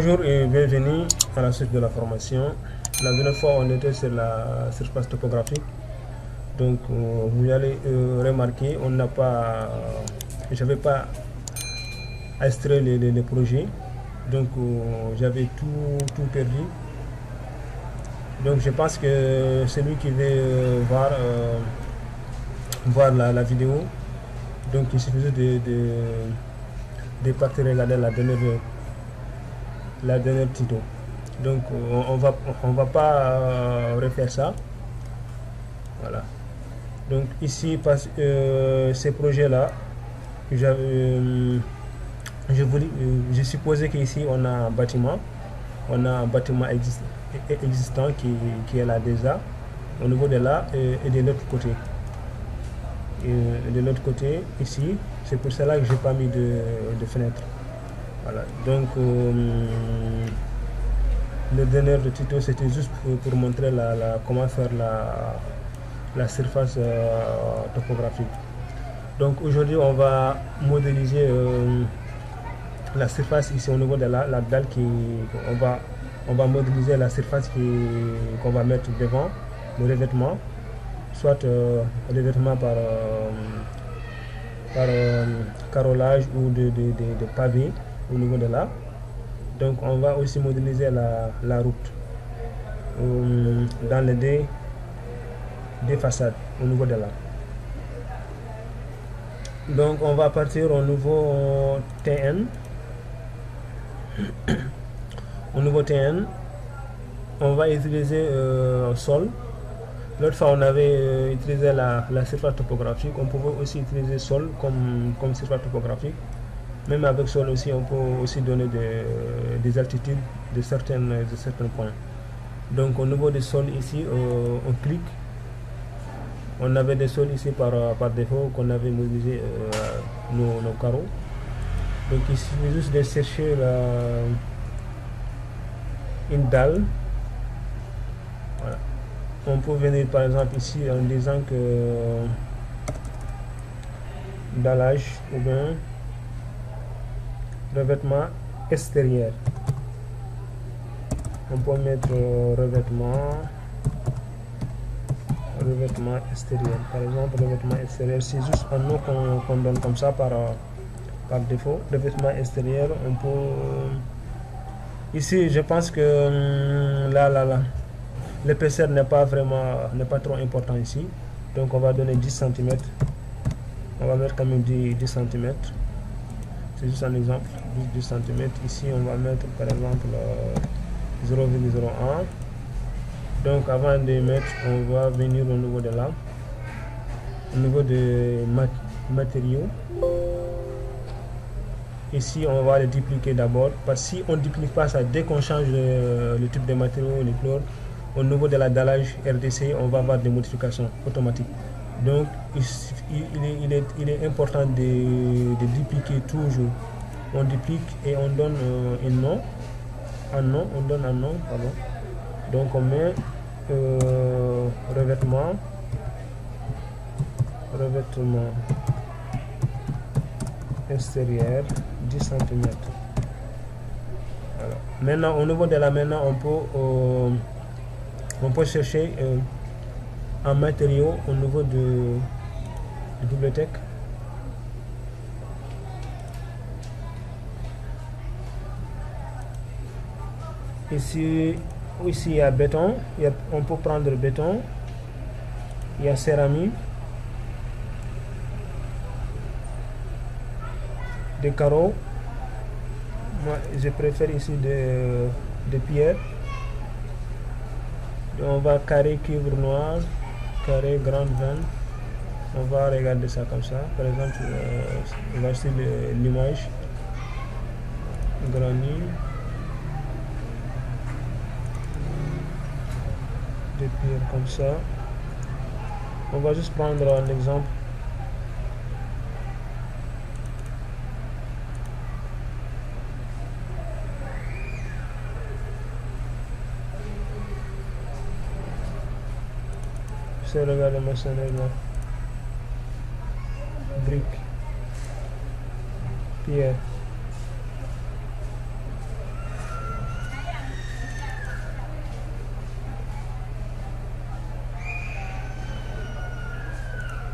Bonjour et bienvenue à la suite de la formation. La dernière fois, on était sur la surface topographique. Donc, vous allez remarquer, je n'avais pas extrait les projets. Donc, j'avais tout perdu. Donc, je pense que celui qui veut voir la vidéo, donc il suffit de partir regarder la dernière tuto. Donc on va pas refaire ça. Voilà. Donc ici, ces projets là, je supposais qu'ici on a un bâtiment existant qui est là déjà au niveau de là et de l'autre côté. Et de l'autre côté ici, c'est pour cela que j'ai pas mis de fenêtre. Voilà. Donc le dernier tuto c'était juste pour montrer comment faire la surface topographique. Donc aujourd'hui on va modéliser la surface ici au niveau de la dalle on va modéliser la surface qu'on va mettre devant le revêtement, soit revêtement par carrelage ou de pavés au niveau de là. Donc on va aussi modéliser la route dans les deux façades au niveau de là. Donc on va partir au niveau TN. Au niveau TN, on va utiliser sol. L'autre fois on avait utilisé la surface topographique. On pouvait aussi utiliser sol comme surface topographique. Même avec sol aussi, on peut aussi donner des altitudes de certains points. Donc au niveau des sols ici, on clique. On avait des sols ici par défaut qu'on avait modélisé nos carreaux. Donc il suffit juste de chercher une dalle. Voilà. On peut venir par exemple ici en disant que dallage ou bien revêtement extérieur. On peut mettre revêtement extérieur. Par exemple, revêtement extérieur, c'est juste un nom qu'on donne comme ça par défaut. Revêtement extérieur, on peut. Ici, je pense que l'épaisseur n'est pas trop important ici. Donc, on va donner 10 cm. On va mettre quand même 10 cm. C'est juste un exemple, 10 cm. Ici, on va mettre par exemple 0,01. Donc, avant de mettre, on va venir au niveau de là, au niveau des matériaux. Ici, on va les dupliquer d'abord. Parce que si on ne duplique pas ça, dès qu'on change le type de matériaux, les chlores, au niveau de la dallage RDC, on va avoir des modifications automatiques. Donc, il est important de dupliquer toujours. On duplique et on donne on donne un nom, pardon. Donc, on met revêtement extérieur 10 cm. Voilà. Maintenant, au niveau de la on peut chercher un matériau au niveau de bibliothèque. Ici il y a béton, on peut prendre béton, il y a céramique, des carreaux. Moi je préfère ici des pierres. On va carré cuivre noir, carré grande veine. On va regarder ça comme ça. Par exemple, voici l'image. Granit. Des pierres comme ça. On va juste prendre un exemple. Regarde le maçonnerie là. Brique, pierre.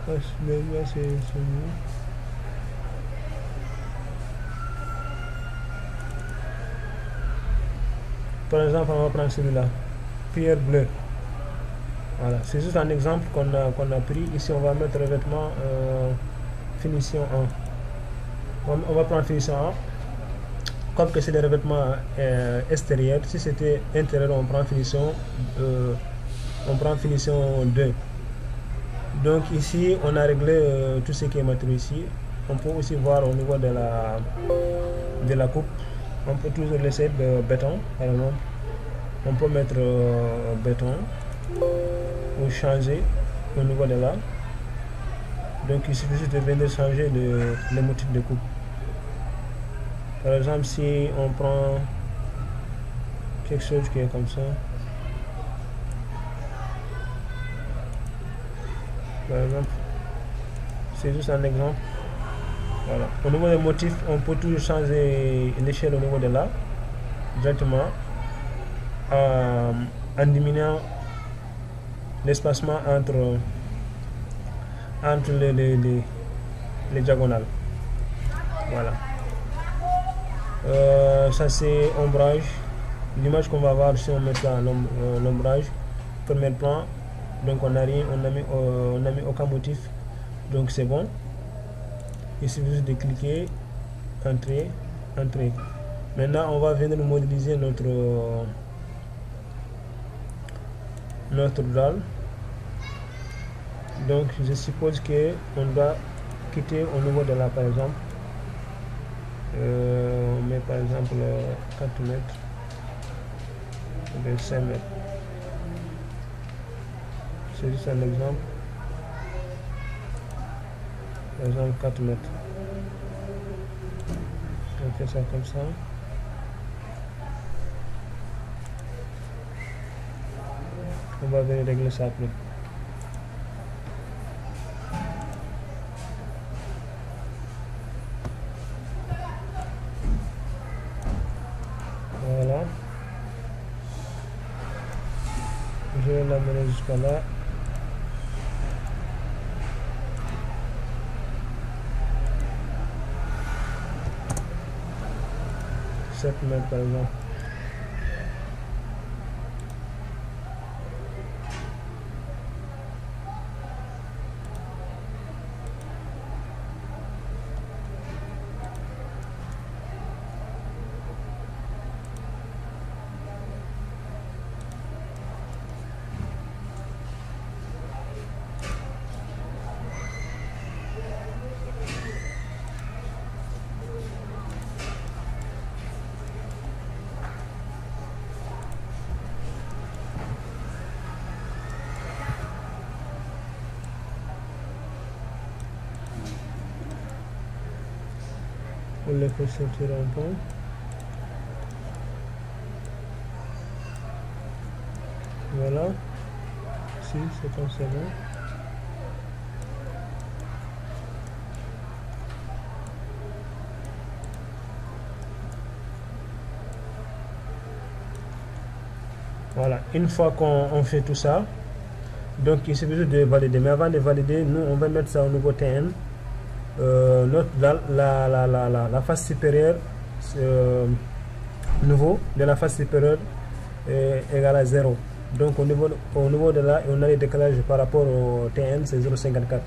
Par exemple, on va prendre celui-là, pierre bleue. Voilà, c'est juste un exemple qu'on a pris. Ici, on va mettre revêtement finition 1. On va prendre finition 1. Comme que c'est le revêtement extérieur, si c'était intérieur, on prend finition 2. Donc ici, on a réglé tout ce qui est matériel ici. On peut aussi voir au niveau de la coupe. On peut toujours laisser de béton, par exemple. On peut mettre béton ou changer au niveau de là. Donc il suffit juste de venir changer le motif de coupe. Par exemple, si on prend quelque chose qui est comme ça, par exemple, c'est juste un exemple. Voilà. Au niveau des motifs, on peut toujours changer l'échelle au niveau de là, directement, en diminuant l'espacement entre les diagonales. Voilà. Ça c'est ombrage. L'image qu'on va voir si on met là l'ombrage, premier plan. Donc on n'a mis aucun motif. Donc c'est bon. Il suffit juste de cliquer, entrer. Maintenant on va venir modéliser notre dalle. Donc je suppose que on doit quitter au niveau de là, par exemple. On met par exemple 4 mètres de 5 mètres. C'est juste un exemple. Par exemple 4 mètres. On fait ça comme ça. On va venir régler ça après. Voilà. Je vais l'amener jusqu'à là. Sept mètres par exemple. On le fait sortir un peu. Voilà. Si, c'est comme ça. Voilà. Une fois qu'on fait tout ça, donc il suffit de valider. Mais avant de valider, nous on va mettre ça au niveau TN. La face supérieure niveau de la face supérieure est égal à 0. Donc au niveau de là, on a les décalages par rapport au TN, c'est 0,54.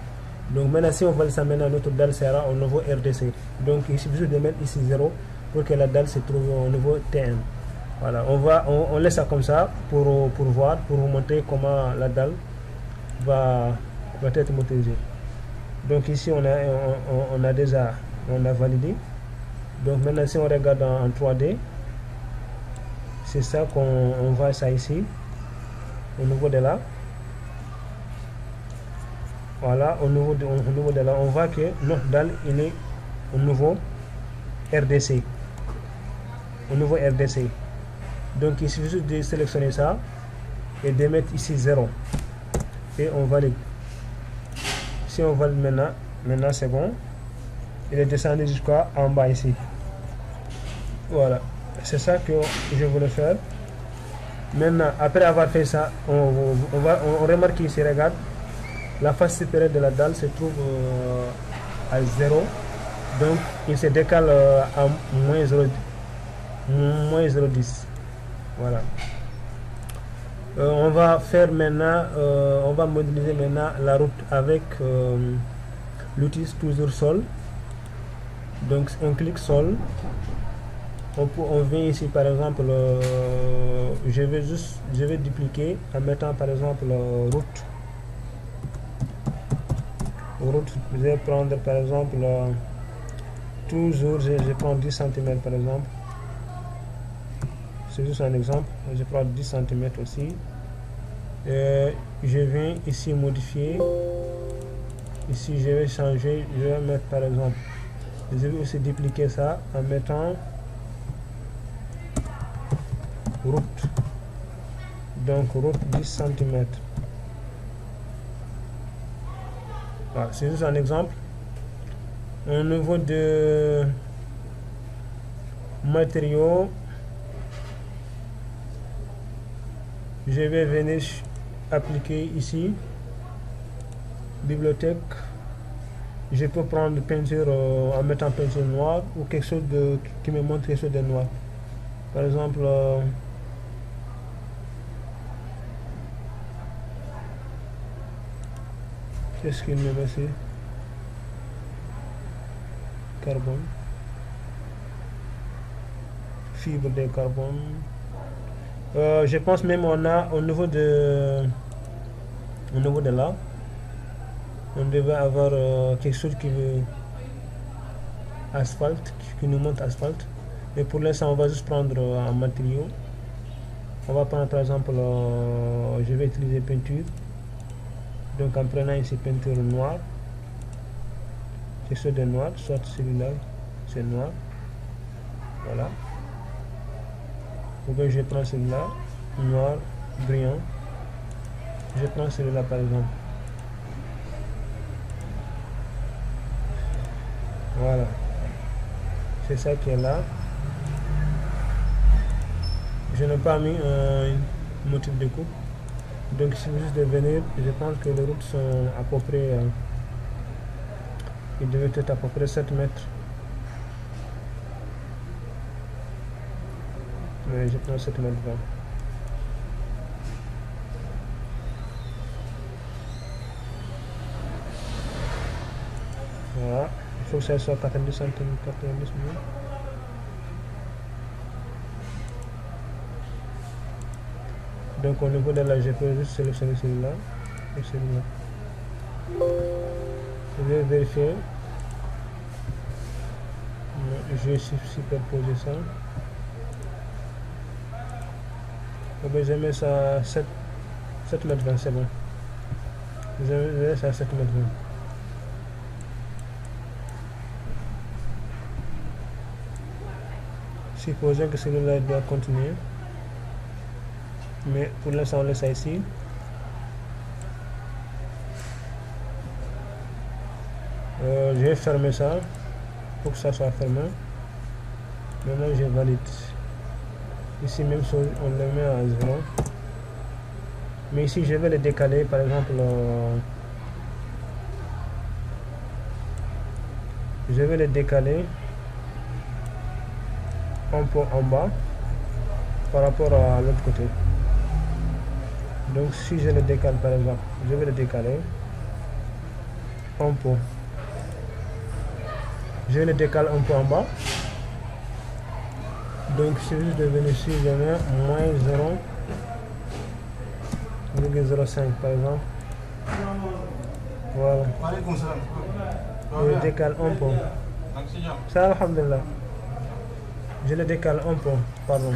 Donc maintenant si on valide ça, maintenant notre dalle sera au niveau RDC. Donc il suffit de mettre ici 0 pour que la dalle se trouve au niveau TN. Voilà, on laisse ça comme ça pour voir, pour vous montrer comment la dalle va être modélisée. Donc ici on a déjà validé. Donc maintenant si on regarde en 3D, c'est ça qu'on voit ça ici au niveau de là. Voilà, au niveau de là, on voit que notre dalle il est au niveau RDC. Au niveau RDC. Donc il suffit juste de sélectionner ça et de mettre ici 0. Et on valide. Si on valide maintenant c'est bon. Il est descendu jusqu'à en bas ici. Voilà. C'est ça que je voulais faire. Maintenant, après avoir fait ça, on remarque ici, regarde. la face supérieure de la dalle se trouve à 0, donc il se décale à moins 0,10. Voilà. On va faire maintenant, on va modéliser maintenant la route avec l'outil toujours sol. Donc on clique sol, on vient ici par exemple, je vais dupliquer en mettant par exemple route. Je vais prendre par exemple toujours, je prends 10 cm par exemple. C'est juste un exemple. Je prends 10 cm aussi. Je viens ici modifier. Ici je vais changer, je vais mettre par exemple, je vais aussi dupliquer ça en mettant route. Donc route 10 cm. Voilà, c'est juste un exemple. Au niveau de matériaux, je vais venir appliquer ici bibliothèque. Je peux prendre peinture en mettant peinture noire ou quelque chose qui me montre quelque chose de noir. Par exemple, qu'est-ce qu'il me met ici? Carbone, fibre de carbone. Je pense même on a au niveau de là, on devait avoir quelque chose qui veut asphalte, qui nous montre asphalte. Mais pour l'instant on va juste prendre un matériau. On va prendre par exemple, je vais utiliser peinture. Donc en prenant ici peinture noire, quelque chose de noir, soit celui-là, c'est noir. Voilà. Ou bien je prends celui-là, noir, brillant. Je prends celui-là par exemple. Voilà. C'est ça qui est là. Je n'ai pas mis un motif de coupe. Donc si vous juste de venir, je pense que les routes sont à peu près, il devait être à peu près 7 mètres. Mais je prends 7 mètres 20. Voilà, il faut que ça soit 90 cm, 90 mm. Donc au niveau de là, je peux juste sélectionner celui-là et celui-là. Je vais vérifier. Je vais superposer ça. Je mets ça à 7 mètres 20, c'est bon. Je mets ça à 7 mètres 20. Supposons que celui-là doit continuer. Mais pour l'instant on laisse ça ici. Je vais fermer ça pour que ça soit fermé. Maintenant je valide. Ici même chose, on le met à 0. Mais ici je vais le décaler, par exemple, je vais le décaler un peu en bas par rapport à l'autre côté. Donc si je le décale par exemple, je vais le décaler un peu. Je le décale un peu en bas. Donc si je vais venir ici, je mets moins 0,05 par exemple. Voilà. Je le décale un peu. Ça, alhamdulillah. Je le décale un peu, pardon.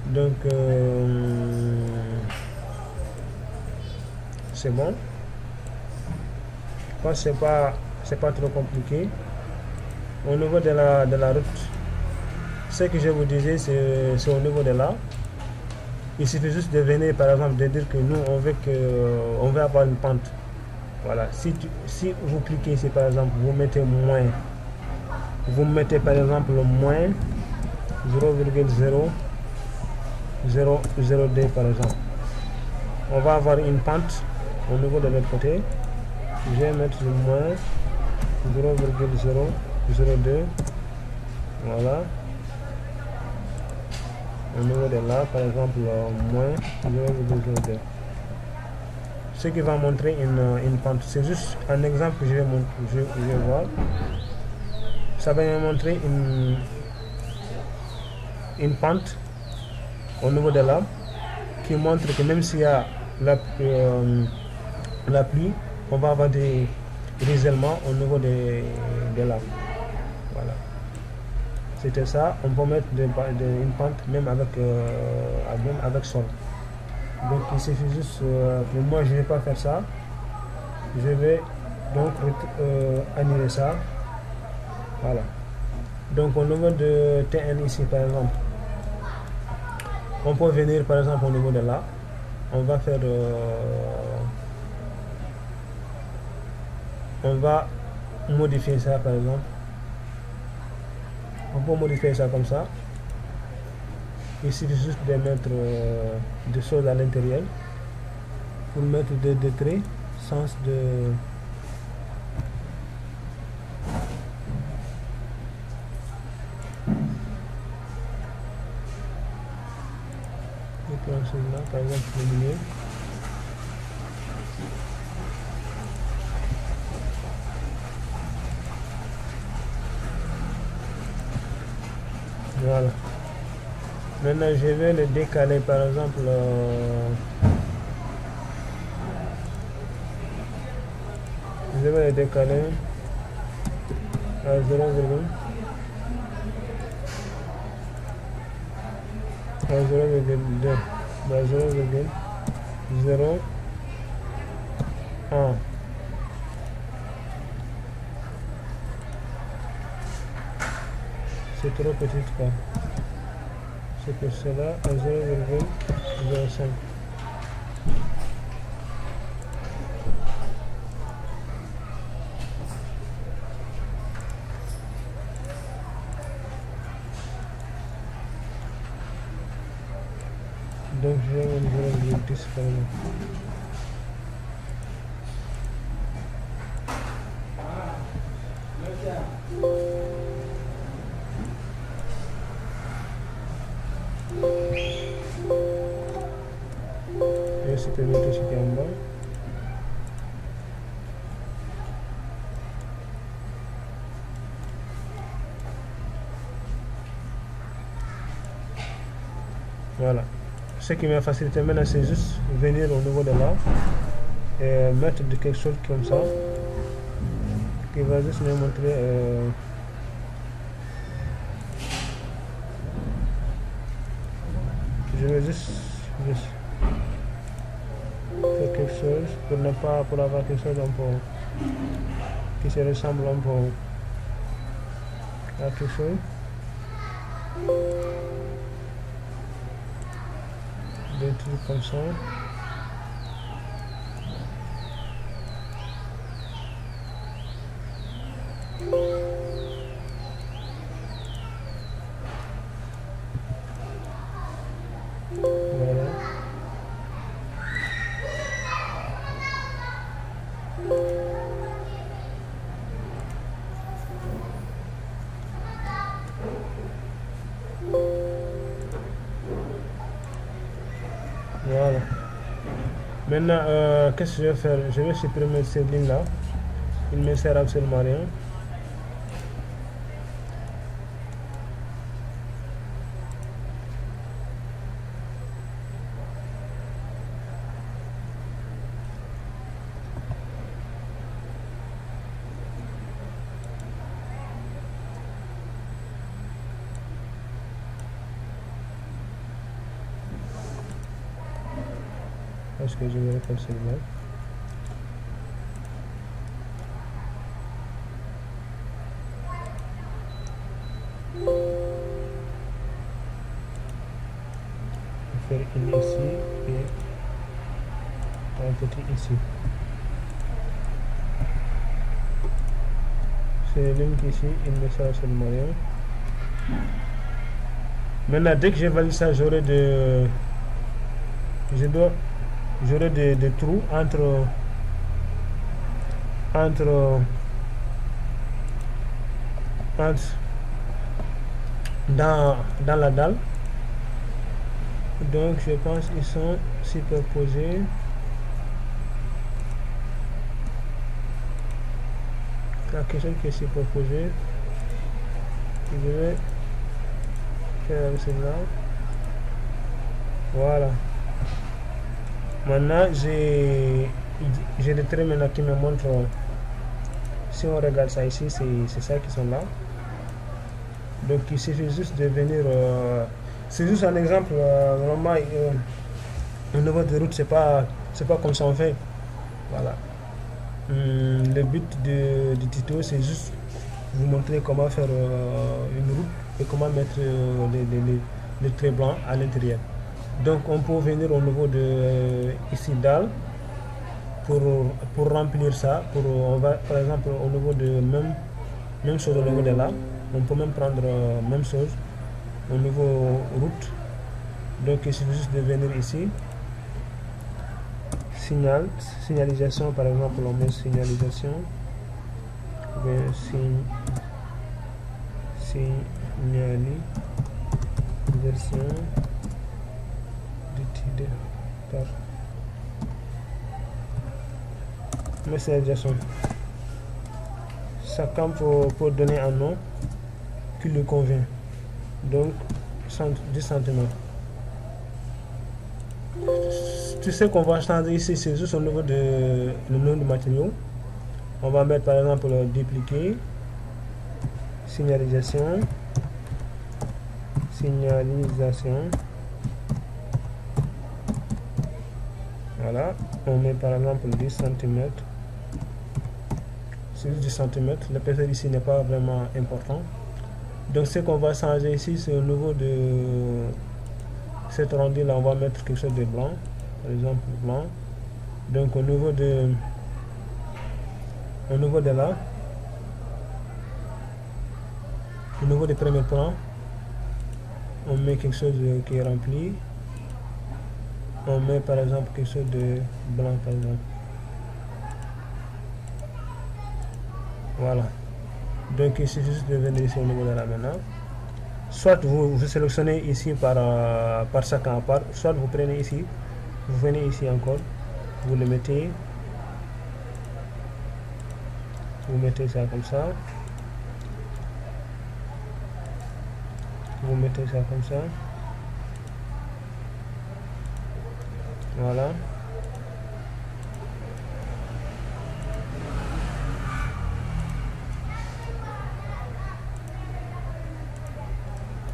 Donc c'est bon. Je pense que c'est pas trop compliqué. Au niveau de la route, ce que je vous disais, c'est au niveau de là. Il suffit juste de venir, par exemple, de dire que nous on veut avoir une pente. Voilà. Si vous cliquez ici, par exemple, vous mettez moins. Vous mettez par exemple moins 0,002 par exemple. On va avoir une pente au niveau de l'autre côté, je vais mettre moins 0,002. Voilà. Au niveau de là, par exemple, moins 0,02. Ce qui va montrer une pente. C'est juste un exemple que je vais voir. Ça va me montrer une pente au niveau de l'arbre qui montre que même s'il y a la pluie, on va avoir des ruissellements au niveau de l'arbre. Voilà. C'était ça. On peut mettre une pente même avec sol. Donc il suffit juste, mais moi je ne vais pas faire ça. Je vais donc annuler ça. Voilà. Donc au niveau de TN ici par exemple, on peut venir par exemple au niveau de là. On va faire on va modifier ça par exemple. On peut modifier ça comme ça. Il suffit juste de mettre des choses à l'intérieur pour mettre des traits sens de là, par exemple le milieu. Voilà. Maintenant je vais le décaler par exemple je vais le décaler à 0,2 0,01. C'est trop petit quoi. C'est pour cela à 0,05. Donc je vais mettre 0,10 par exemple. Je peux mettre ce qui est en bas. Voilà. Ce qui m'a facilité maintenant, c'est juste venir au niveau de là et mettre quelque chose comme ça qui va juste me montrer je vais juste faire quelque chose pour avoir quelque chose un peu qui se ressemble un peu à quelque chose. Des trucs comme ça. Voilà. Voilà. Maintenant, qu'est-ce que je vais faire? Je vais supprimer cette ligne-là. Il ne me sert absolument à rien. Parce que je vais refaire celui-là. Faire une ici et un petit ici. C'est l'une ici, il me sert seulement rien. Maintenant, dès que j'ai validé ça, j'aurai de... Je dois j'aurai des trous dans la dalle. Donc je pense qu'ils sont superposés. Quelque chose qui est superposé. Je vais faire avec cela. Voilà. Maintenant j'ai des traits maintenant qui me montrent. Si on regarde ça ici, c'est ça qui sont là. Donc il suffit juste de venir. C'est juste un exemple. Normalement, au niveau de route, c'est pas comme ça on fait. Voilà. Le but du tuto, c'est juste vous montrer comment faire une route et comment mettre les traits blancs à l'intérieur. Donc on peut venir au niveau de ici dalle pour remplir ça. On va par exemple au niveau de même chose au niveau de là. On peut même prendre même chose au niveau route. Donc il suffit juste de venir ici. Signalisation, par exemple, on met signalisation. Signalisation décidée par signalisation. Ça campe pour donner un nom qui lui convient. Donc 10 cm. Tu sais qu'on va changer ici, c'est juste au niveau de le nom du matériau. On va mettre par exemple le dupliquer, signalisation. Voilà, on met par exemple 10 cm. C'est juste 10 cm. L'épaisseur ici n'est pas vraiment important. Donc ce qu'on va changer ici, c'est au niveau de cette rondelle là, on va mettre quelque chose de blanc, par exemple blanc. Donc au niveau de là, au niveau des premiers plans, on met quelque chose qui est rempli. On met par exemple quelque chose de blanc par exemple. Voilà. Donc il suffit juste de venir ici au niveau de là maintenant. Soit vous sélectionnez ici par chacun à part, soit vous prenez ici, vous venez ici encore, vous le mettez, vous mettez ça comme ça, vous mettez ça comme ça, voilà.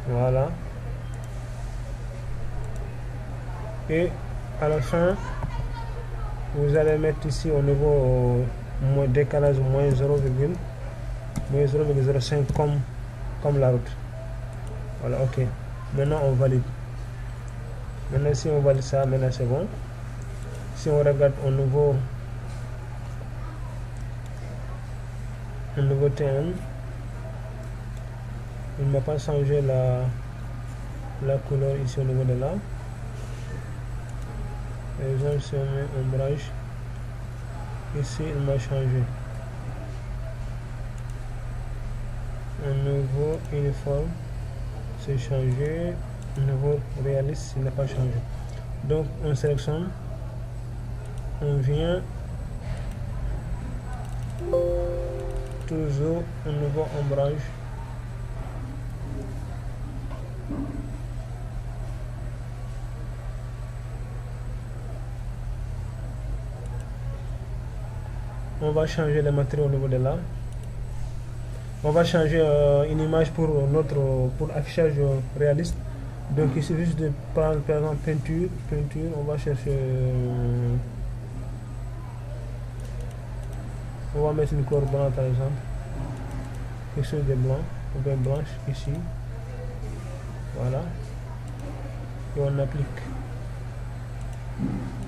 Voilà. Et à la fin, vous allez mettre ici au niveau décalage moins 0,05 comme la route. Voilà, ok. Maintenant on valide. Maintenant si on valide ça, maintenant c'est bon. Si on regarde au niveau T1, il ne m'a pas changé la couleur ici au niveau de là. Par exemple, si on met ombrage, ici il m'a changé. Un nouveau uniforme, c'est changé. Un nouveau réaliste, il n'a pas changé. Donc on sélectionne, on vient toujours un nouveau ombrage. On va changer les matériaux au niveau de là. On va changer une image pour affichage réaliste. Donc il suffit juste de prendre par exemple peinture. On va chercher. On va mettre une couleur blanche par exemple. Quelque chose de blanc ou bien blanche ici. Voilà. Et on applique.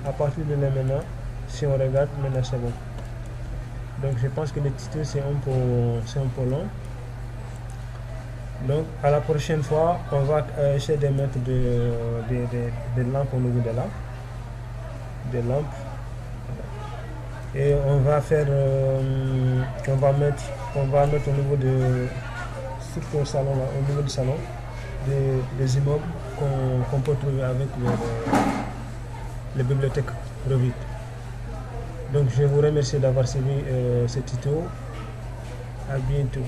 À partir de là maintenant, si on regarde, maintenant c'est bon. Donc je pense que le titre c'est un peu long. Donc à la prochaine fois, on va essayer de mettre des lampes au niveau de là. des lampes. Et on va faire, on va mettre au niveau de, surtout au salon, là, au niveau du salon, des immeubles qu'on peut trouver avec les bibliothèques Revit. Donc je vous remercie d'avoir suivi ce tuto. À bientôt.